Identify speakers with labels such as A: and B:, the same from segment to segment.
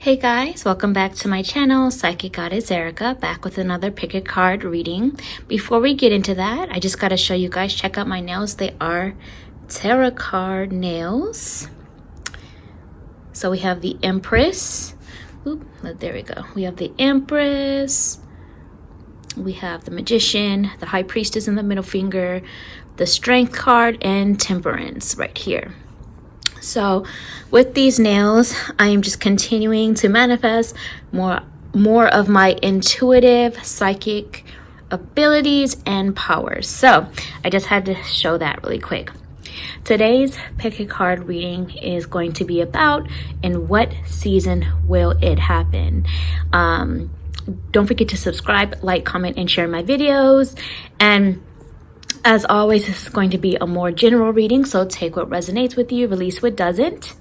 A: Hey guys, welcome back to my channel, Psychic Goddess Erica, back with another pick a card reading. Before we get into that, I just got to show you guys, check out my nails. They are tarot card nails. So we have the Empress. Oop, there we go. We have the Empress. We have the Magician, the High Priestess in the middle finger, the Strength card, and Temperance right here. So with these nails, I am just continuing to manifest more of my intuitive psychic abilities and powers. So I just had to show that really quick. Today's pick a card reading is going to be about in what season will it happen. Don't forget to subscribe, like, comment, and share my videos. And as always, this is going to be a more general reading, so take what resonates with you, release what doesn't.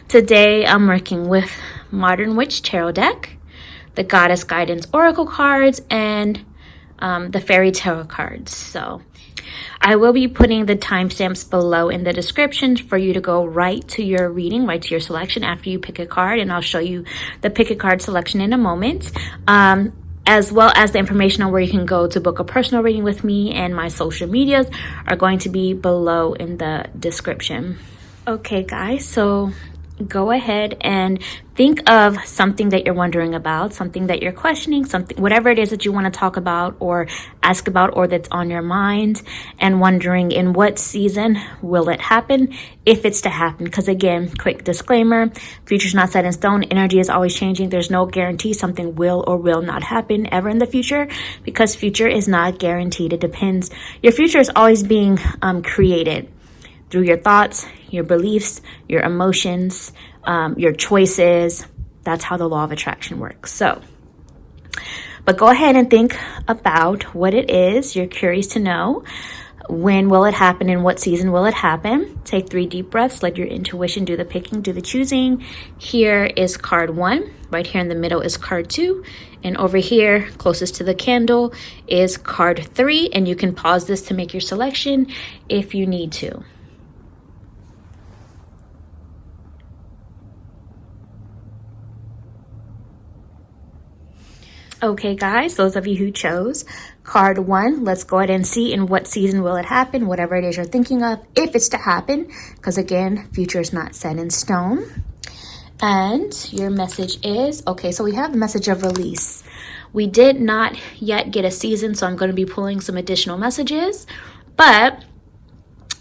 A: Today, I'm working with Modern Witch Tarot deck, the Goddess Guidance Oracle cards, and the Fairy Tarot cards. So I will be putting the timestamps below in the description for you to go right to your reading, right to your selection after you pick a card, and I'll show you the pick a card selection in a moment. As well as the information on where you can go to book a personal reading with me, and my social medias are going to be below in the description. Okay guys, so go ahead and think of something that you're wondering about, something that you're questioning, something, whatever it is that you want to talk about or ask about, or that's on your mind, and wondering in what season will it happen, if it's to happen. Because again, quick disclaimer, future's not set in stone. Energy is always changing. There's no guarantee something will or will not happen ever in the future, because future is not guaranteed. It depends. Your future is always being created through your thoughts, your beliefs, your emotions, your choices. That's how the law of attraction works. So, but go ahead and think about what it is you're curious to know. When will it happen, and what season will it happen? Take 3 deep breaths. Let your intuition do the picking, do the choosing. Here is card 1. Right here in the middle is card 2. And over here, closest to the candle, is card 3. And you can pause this to make your selection if you need to. Okay guys, those of you who chose card 1, let's go ahead and see in what season will it happen, whatever it is you're thinking of, if it's to happen, because again, future is not set in stone. And your message is, okay, so we have the message of release. We did not yet get a season, so I'm going to be pulling some additional messages, but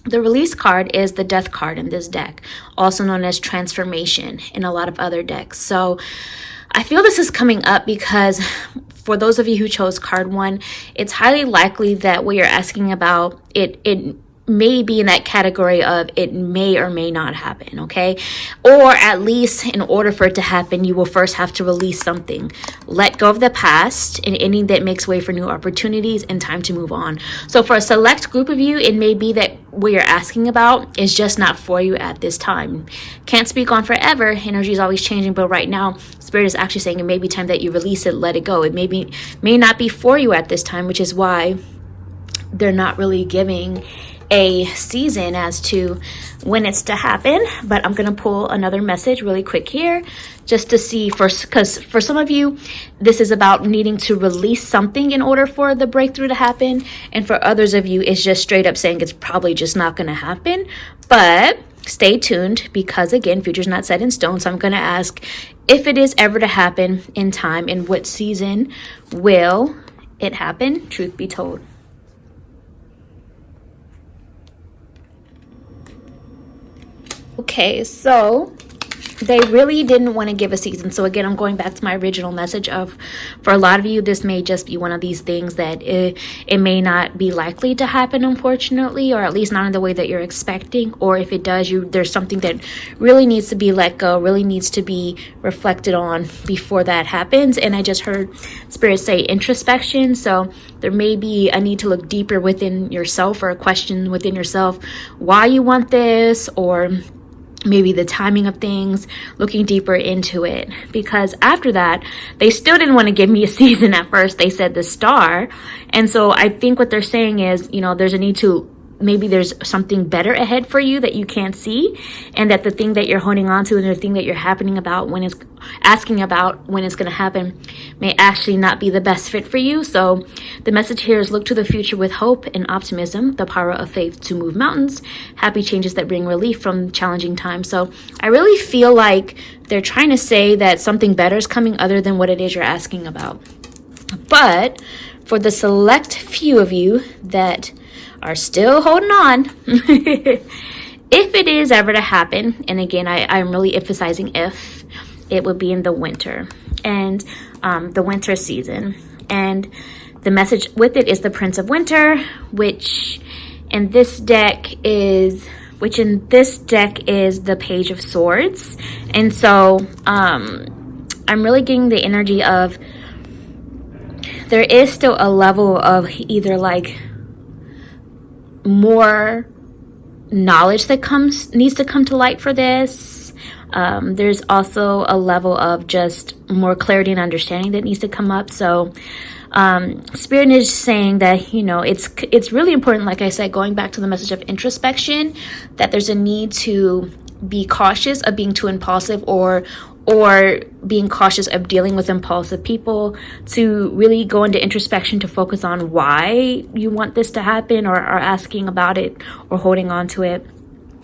A: the release card is the death card in this deck, also known as transformation in a lot of other decks. So I feel this is coming up because for those of you who chose card 1, it's highly likely that what you're asking about, it may be in that category of it may or may not happen, okay? Or at least in order for it to happen, you will first have to release something. Let go of the past and anything that makes way for new opportunities and time to move on. So for a select group of you, it may be that what you're asking about is just not for you at this time. Can't speak on forever. Energy is always changing, but right now, Spirit is actually saying it may be time that you release it, let it go. It may not be for you at this time, which is why they're not really giving a season as to when it's to happen. But I'm going to pull another message really quick here just to see first, because for some of you this is about needing to release something in order for the breakthrough to happen, and for others of you it's just straight up saying it's probably just not going to happen. But stay tuned, because again, future's not set in stone. So I'm going to ask if it is ever to happen in time, in what season will it happen, truth be told. Okay, so they really didn't want to give a season. So again, I'm going back to my original message of, for a lot of you, this may just be one of these things that it may not be likely to happen, unfortunately, or at least not in the way that you're expecting. Or if it does, there's something that really needs to be let go, really needs to be reflected on before that happens. And I just heard Spirit say introspection. So there may be a need to look deeper within yourself, or a question within yourself why you want this, or maybe the timing of things, looking deeper into it. Because after that, they still didn't want to give me a season at first. They said the star. And so I think what they're saying is, there's a need to maybe there's something better ahead for you that you can't see, and that the thing that you're holding on to and the thing that you're asking about when it's going to happen may actually not be the best fit for you. So the message here is look to the future with hope and optimism, the power of faith to move mountains, happy changes that bring relief from challenging times. So I really feel like they're trying to say that something better is coming other than what it is you're asking about. But for the select few of you that are still holding on, if it is ever to happen, and again, I'm really emphasizing if, it would be in the winter and the winter season. And the message with it is the Prince of Winter, which in this deck is the Page of Swords. And so I'm really getting the energy of there is still a level of either like more knowledge that needs to come to light for this. There's also a level of just more clarity and understanding that needs to come up. So Spirit is saying that, you know, it's really important, like I said, going back to the message of introspection, that there's a need to be cautious of being too impulsive or being cautious of dealing with impulsive people, to really go into introspection to focus on why you want this to happen or are asking about it or holding on to it.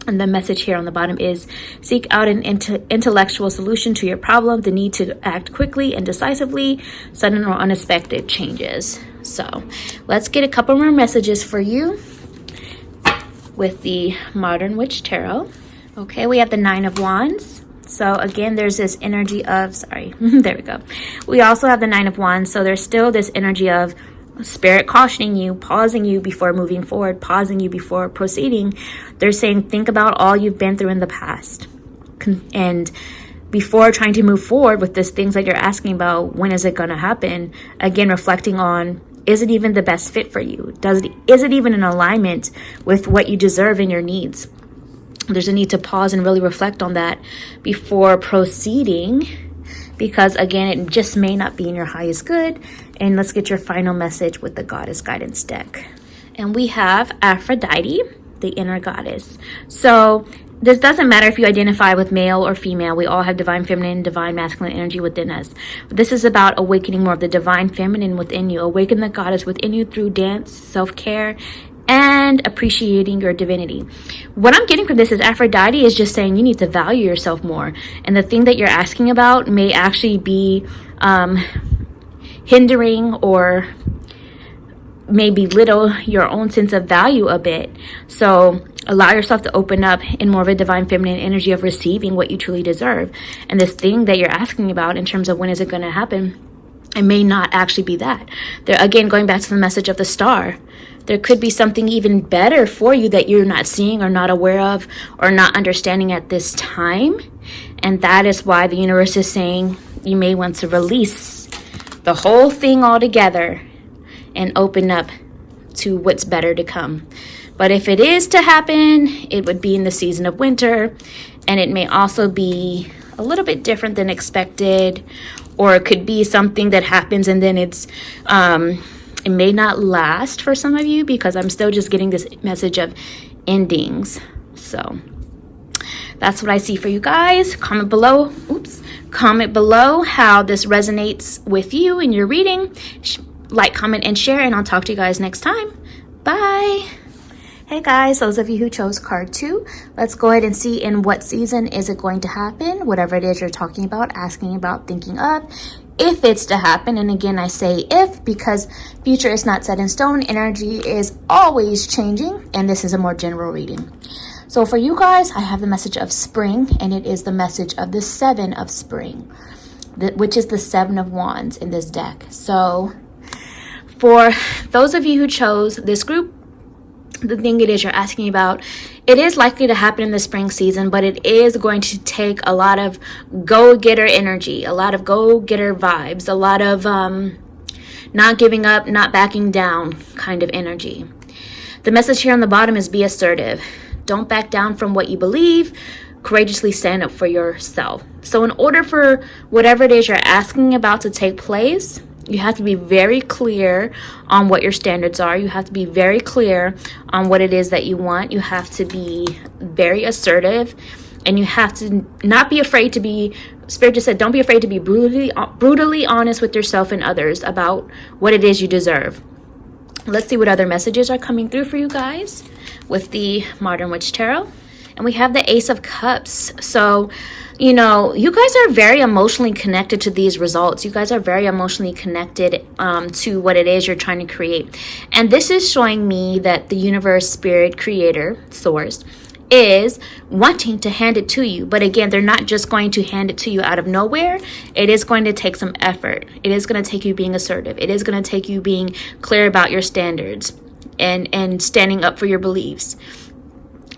A: And the message here on the bottom is seek out an intellectual solution to your problem, the need to act quickly and decisively, sudden or unexpected changes. So let's get a couple more messages for you with the Modern Witch Tarot. Okay, we have the Nine of Wands. So again, there's this energy of, there we go. We also have the Nine of Wands. So there's still this energy of Spirit cautioning you, pausing you before moving forward, pausing you before proceeding. They're saying, think about all you've been through in the past. And before trying to move forward with these things that you're asking about, when is it going to happen? Again, reflecting on, is it even the best fit for you? Is it even in alignment with what you deserve and your needs? There's a need to pause and really reflect on that before proceeding, because again, it just may not be in your highest good. And let's get your final message with the Goddess Guidance deck. And we have Aphrodite, the inner goddess. So this doesn't matter if you identify with male or female. We all have divine feminine, divine masculine energy within us. This is about awakening more of the divine feminine within you. Awaken the goddess within you through dance, self-care, and appreciating your divinity. What I'm getting from this is Aphrodite is just saying you need to value yourself more. And the thing that you're asking about may actually be hindering or may belittle your own sense of value a bit. So allow yourself to open up in more of a divine feminine energy of receiving what you truly deserve. And this thing that you're asking about in terms of when is it going to happen, it may not actually be that. There, again, going back to the message of the star, there could be something even better for you that you're not seeing or not aware of or not understanding at this time. And that is why the universe is saying you may want to release the whole thing altogether and open up to what's better to come. But if it is to happen, it would be in the season of winter, and it may also be a little bit different than expected, or it could be something that happens and then it's it may not last for some of you, because I'm still just getting this message of endings. So that's what I see for you guys. Comment below how this resonates with you in your reading. Like, comment, and share, and I'll talk to you guys next time. Bye. Hey guys, those of you who chose card 2, let's go ahead and see in what season is it going to happen, whatever it is you're talking about, asking about, thinking of, if it's to happen. And again, I say if because future is not set in stone. Energy is always changing, and this is a more general reading. So for you guys, I have the message of spring, and it is the message of the 7 of spring, which is the 7 of Wands in this deck. So for those of you who chose this group, the thing it is you're asking about, it is likely to happen in the spring season, but it is going to take a lot of go-getter energy, a lot of go-getter vibes, a lot of not giving up, not backing down kind of energy. The message here on the bottom is be assertive. Don't back down from what you believe. Courageously stand up for yourself. So in order for whatever it is you're asking about to take place, You have to be very clear on what your standards are. You have to be very clear on what it is that you want. You have to be very assertive, and you have to not be afraid to be, Spirit just said, don't be afraid to be brutally honest with yourself and others about what it is you deserve. Let's see what other messages are coming through for you guys with the Modern Witch Tarot. And we have the Ace of Cups. So, you know, you guys are very emotionally connected to these results. You guys are very emotionally connected to what it is you're trying to create. And this is showing me that the universe, spirit, creator, source, is wanting to hand it to you. But again, they're not just going to hand it to you out of nowhere. It is going to take some effort. It is going to take you being assertive. It is going to take you being clear about your standards and standing up for your beliefs,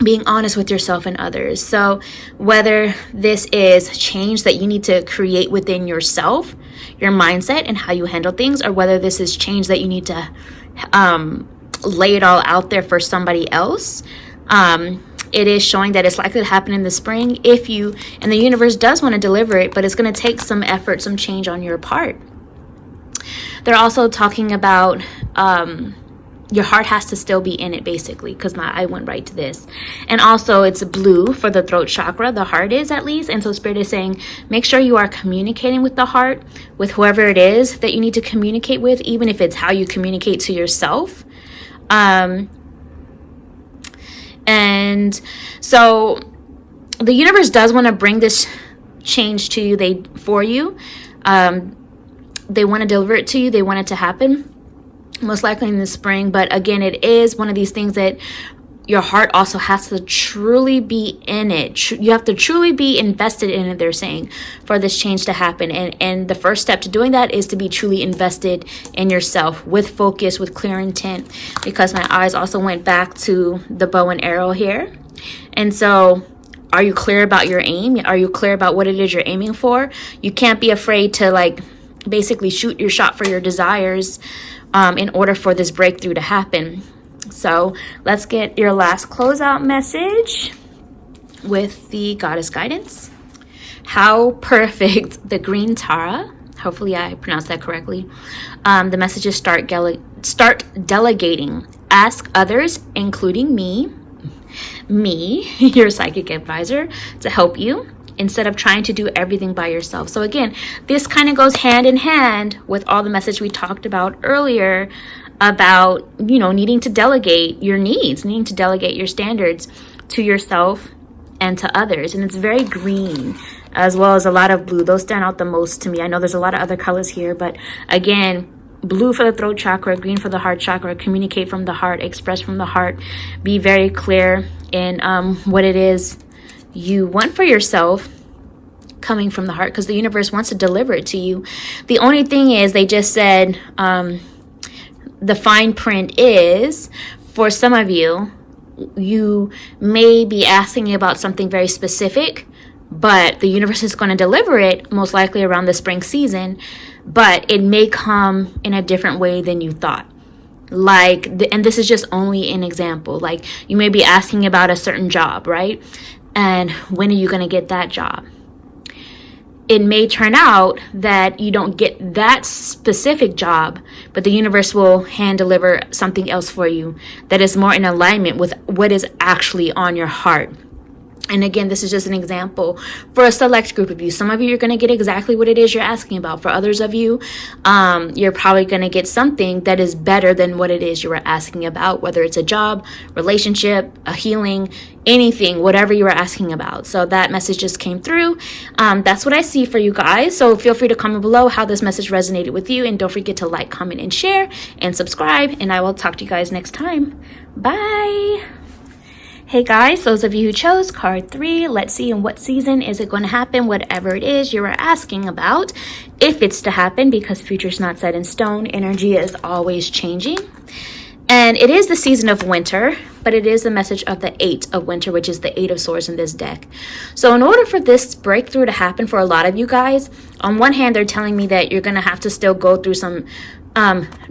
A: being honest with yourself and others. So whether this is change that you need to create within yourself, your mindset and how you handle things, or whether this is change that you need to lay it all out there for somebody else, it is showing that it's likely to happen in the spring if you, and the universe does want to deliver it, but it's going to take some effort, some change on your part. They're also talking about your heart has to still be in it, basically, because I went right to this. And also it's blue for the throat chakra, the heart is at least. And so Spirit is saying, make sure you are communicating with the heart, with whoever it is that you need to communicate with, even if it's how you communicate to yourself. And so the universe does want to bring this change to you, for you. They want to deliver it to you. They want it to happen, most likely in the spring. But again, it is one of these things that your heart also has to truly be in it. You have to truly be invested in it, they're saying, for this change to happen. And the first step to doing that is to be truly invested in yourself with focus, with clear intent, because my eyes also went back to the bow and arrow here. And so, are you clear about your aim? Are you clear about what it is you're aiming for? You can't be afraid to basically shoot your shot for your desires in order for this breakthrough to happen. So let's get your last closeout message with the Goddess Guidance. How perfect, the green Tara. Hopefully I pronounced that correctly. The message is start delegating. Ask others, including me, your psychic advisor, to help you instead of trying to do everything by yourself. So again, this kind of goes hand in hand with all the message we talked about earlier about, needing to delegate your needs, needing to delegate your standards to yourself and to others. And it's very green, as well as a lot of blue. Those stand out the most to me. I know there's a lot of other colors here, but again, blue for the throat chakra, green for the heart chakra. Communicate from the heart, express from the heart. Be very clear in what it is you want for yourself, coming from the heart, because the universe wants to deliver it to you. The only thing is, they just said the fine print is, for some of you, you may be asking about something very specific, but the universe is going to deliver it most likely around the spring season, but it may come in a different way than you thought. And this is just only an example. You may be asking about a certain job, right? And when are you going to get that job? It may turn out that you don't get that specific job, but the universe will hand deliver something else for you that is more in alignment with what is actually on your heart. And again, this is just an example for a select group of you. Some of you are going to get exactly what it is you're asking about. For others of you, you're probably going to get something that is better than what it is you were asking about, whether it's a job, relationship, a healing, anything, whatever you were asking about. So that message just came through. That's what I see for you guys. So feel free to comment below how this message resonated with you. And don't forget to like, comment, and share, and subscribe. And I will talk to you guys next time. Bye. Hey guys, those of you who chose card 3, let's see in what season is it going to happen, whatever it is you are asking about, if it's to happen, because future's not set in stone, energy is always changing. And it is the season of winter, but it is the message of the 8 of winter, which is the 8 of swords in this deck. So in order for this breakthrough to happen for a lot of you guys, on one hand, they're telling me that you're going to have to still go through some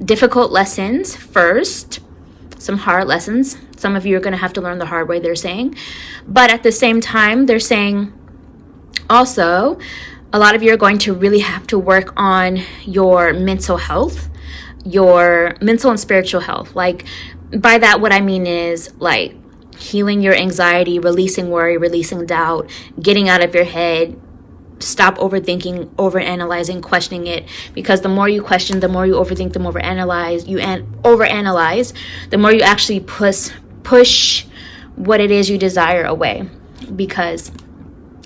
A: difficult lessons first, some hard lessons. Some of you are going to have to learn the hard way, they're saying. But at the same time, they're saying also, A lot of you are going to really have to work on your mental health, your mental and spiritual health. Like, by that, what I mean is like healing your anxiety, releasing worry, releasing doubt, getting out of your head. Stop overthinking, overanalyzing, questioning it, because the more you question, the more you overthink, the more overanalyze, the more you actually push what it is you desire away, because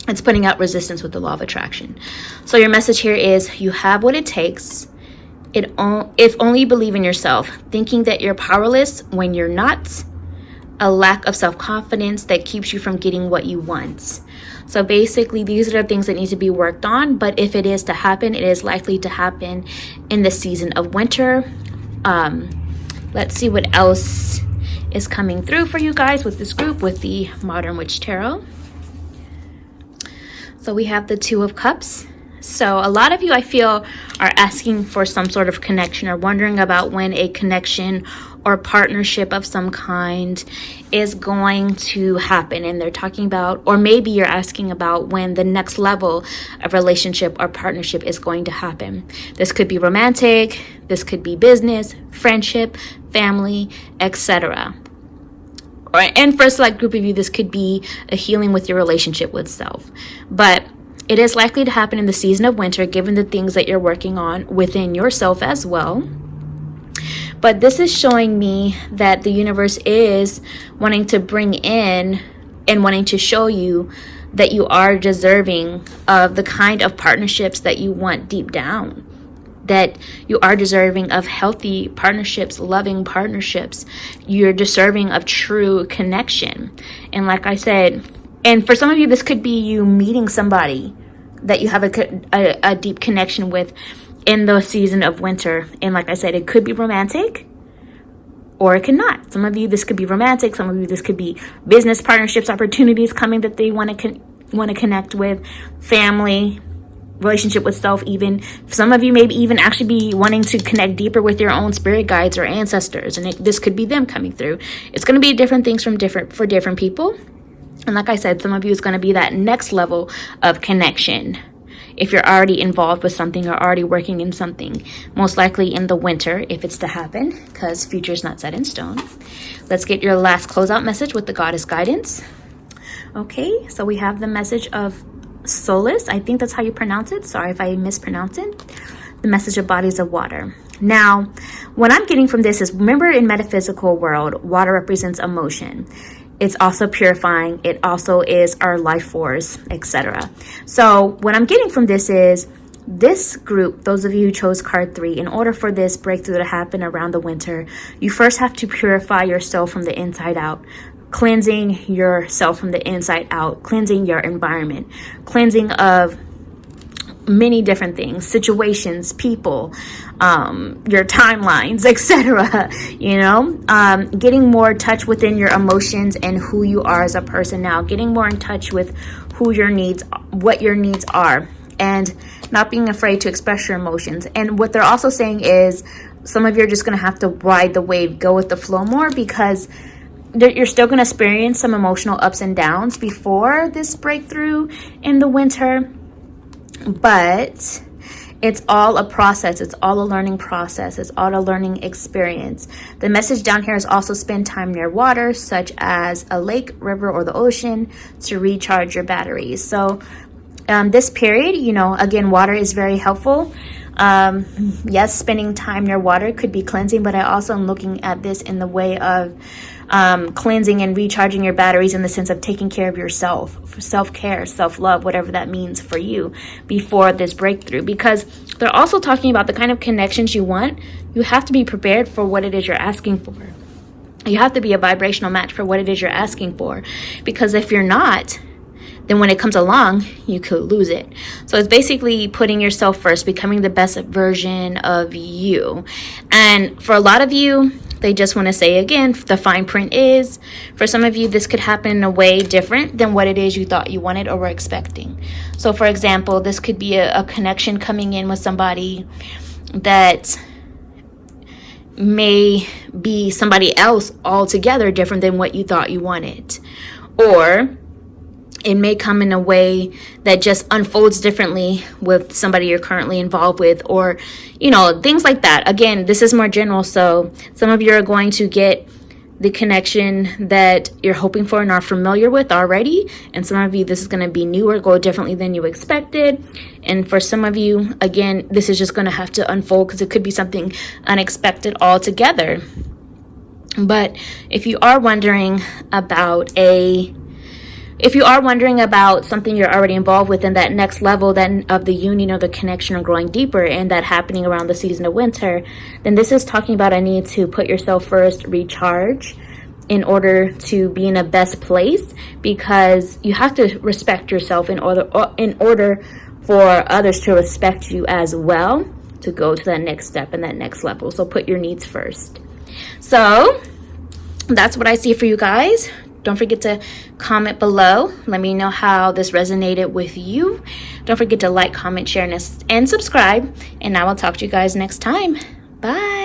A: it's putting out resistance with the law of attraction. So your message here is you have what it takes. If only you believe in yourself. Thinking that you're powerless when you're not. A lack of self-confidence that keeps you from getting what you want. So basically, these are the things that need to be worked on. But if it is to happen, it is likely to happen in the season of winter. Let's see what else is coming through for you guys with this group, with the Modern Witch Tarot. So we have the Two of Cups. So a lot of you, I feel, are asking for some sort of connection or wondering about when a connection or partnership of some kind is going to happen. And they're talking about, or maybe you're asking about when the next level of relationship or partnership is going to happen. This could be romantic, this could be business, friendship, family, etc. And for a select group of you, this could be a healing with your relationship with self. But it is likely to happen in the season of winter, given the things that you're working on within yourself as well. But this is showing me that the universe is wanting to bring in and wanting to show you that you are deserving of the kind of partnerships that you want deep down. That you are deserving of healthy partnerships, loving partnerships. You're deserving of true connection. And like I said, and for some of you, this could be you meeting somebody that you have a deep connection with in the season of winter. And like I said, it could be romantic or it could not. Some of you, this could be romantic. Some of you, this could be business partnerships, opportunities coming that they want to connect with, family, relationship with self. Even some of you maybe even actually be wanting to connect deeper with your own spirit guides or ancestors. And this could be them coming through. It's going to be different things for different people. And like I said, some of you is going to be that next level of connection. If you're already involved with something or already working in something, most likely in the winter, if it's to happen, because future is not set in stone. Let's get your last closeout message with the Goddess Guidance. Okay, so we have the message of Solace. I think that's how you pronounce it. Sorry if I mispronounce it. The message of bodies of water. Now, what I'm getting from this is, remember in metaphysical world, water represents emotion. It's also purifying. It also is our life force, etc. So what I'm getting from this is, this group, those of you who chose card 3, in order for this breakthrough to happen around the winter, you first have to purify yourself from the inside out. Cleansing yourself from the inside out. Cleansing your environment. Cleansing of many different things, situations, people, your timelines, etc. Getting more in touch within your emotions and who you are as a person now. Getting more in touch with what your needs are, and not being afraid to express your emotions. And what they're also saying is, some of you are just going to have to ride the wave, go with the flow more, because you're still going to experience some emotional ups and downs before this breakthrough in the winter. But it's all a process. It's all a learning process. It's all a learning experience. The message down here is also spend time near water, such as a lake, river, or the ocean, to recharge your batteries. So this period, again, water is very helpful. Yes, spending time near water could be cleansing, but I also am looking at this in the way of cleansing and recharging your batteries, in the sense of taking care of yourself, self-care, self-love, whatever that means for you before this breakthrough. Because they're also talking about the kind of connections you want. You have to be prepared for what it is you're asking for. You have to be a vibrational match for what it is you're asking for. Because if you're not, then when it comes along, you could lose it. So it's basically putting yourself first, becoming the best version of you. And for a lot of you, they just want to say, again, the fine print is, for some of you, this could happen in a way different than what it is you thought you wanted or were expecting. So for example, this could be a connection coming in with somebody that may be somebody else altogether different than what you thought you wanted. Or It may come in a way that just unfolds differently with somebody you're currently involved with, or, you know, things like that. Again, this is more general. So some of you are going to get the connection that you're hoping for and are familiar with already. And some of you, this is going to be new or go differently than you expected. And for some of you, again, this is just going to have to unfold because it could be something unexpected altogether. But if you are wondering about something you're already involved with in that next level then of the union or the connection or growing deeper, and that happening around the season of winter, then this is talking about a need to put yourself first, recharge in order to be in a best place, because you have to respect yourself in order for others to respect you as well, to go to that next step and that next level. So put your needs first. So that's what I see for you guys. Don't forget to comment below. Let me know how this resonated with you. Don't forget to like, comment, share, and subscribe. And I will talk to you guys next time. Bye.